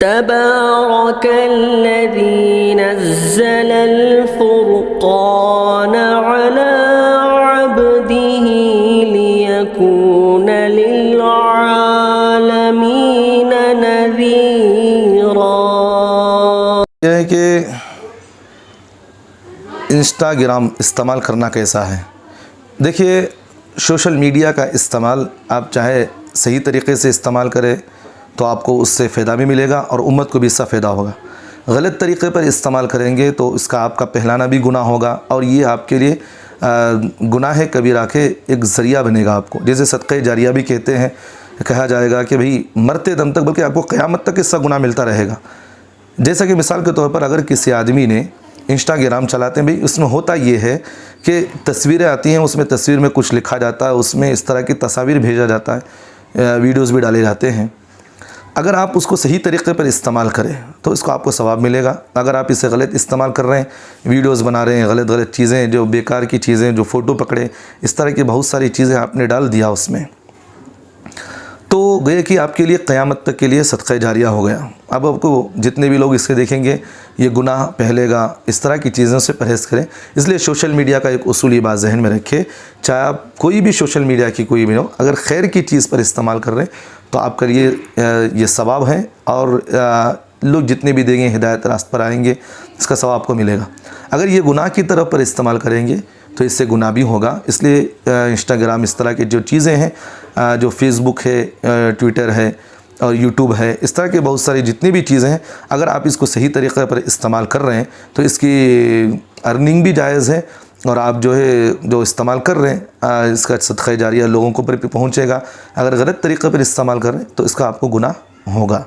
तबारकल्लज़ी नज़्ज़लल फ़ुरक़ान अला अब्दिही लियकून लिलआलमीन नज़ीरा। यह है कि इंस्टाग्राम इस्तेमाल करना कैसा है। देखिए, सोशल मीडिया का इस्तेमाल आप चाहे सही तरीक़े से इस्तेमाल करें तो आपको उससे फ़ायदा भी मिलेगा और उम्मत को भी इसका फ़ायदा होगा। गलत तरीक़े पर इस्तेमाल करेंगे तो इसका आपका पहलाना भी गुनाह होगा और ये आपके लिए गुनाह कबीरा के एक ज़रिया बनेगा आपको। जैसे सदक़े जारिया भी कहते हैं, कहा जाएगा कि भाई मरते दम तक, बल्कि आपको क़यामत तक इसका गुनाह मिलता रहेगा। जैसा कि मिसाल के तौर पर अगर किसी आदमी ने इंस्टाग्राम चलाते हैं, भाई उसमें होता ये है कि तस्वीरें आती हैं, उसमें तस्वीर में कुछ लिखा जाता है, उसमें इस तरह की तस्वीर भेजा जाता है, वीडियोज़ भी डाले जाते हैं। अगर आप उसको सही तरीक़े पर इस्तेमाल करें तो इसको आपको सवाब मिलेगा। अगर आप इसे गलत इस्तेमाल कर रहे हैं, वीडियोज़ बना रहे हैं, गलत चीज़ें, जो बेकार की चीज़ें, जो फ़ोटो पकड़े, इस तरह की बहुत सारी चीज़ें आपने डाल दिया उसमें, तो गए कि आपके लिए क़यामत तक के लिए सदक़े जारिया हो गया। अब आपको जितने भी लोग इससे देखेंगे ये गुनाह पहलेगा। इस तरह की चीज़ों से परहेज़ करें। इसलिए सोशल मीडिया का एक उसूल ये बात ज़हन में रखें, चाहे आप कोई भी सोशल मीडिया की कोई भी हो, अगर खैर की चीज़ पर इस्तेमाल कर रहे हैं तो आपके लिए ये सवाब है और लोग जितने भी देंगे हिदायत रास्त पर आएंगे, इसका सवाब आपको मिलेगा। अगर ये गुनाह की तरफ पर इस्तेमाल करेंगे तो इससे गुनाह भी होगा। इसलिए इंस्टाग्राम, इस तरह की जो चीज़ें हैं, जो फेसबुक है, ट्विटर है और यूट्यूब है, इस तरह के बहुत सारी जितनी भी चीज़ें हैं, अगर आप इसको सही तरीक़े पर इस्तेमाल कर रहे हैं तो इसकी अर्निंग भी जायज़ है और आप जो इस्तेमाल कर रहे हैं इसका सदक़े जारिया लोगों को पर पहुँचेगा। अगर गलत तरीक़े पर इस्तेमाल कर रहे हैं तो इसका आपको गुनाह होगा।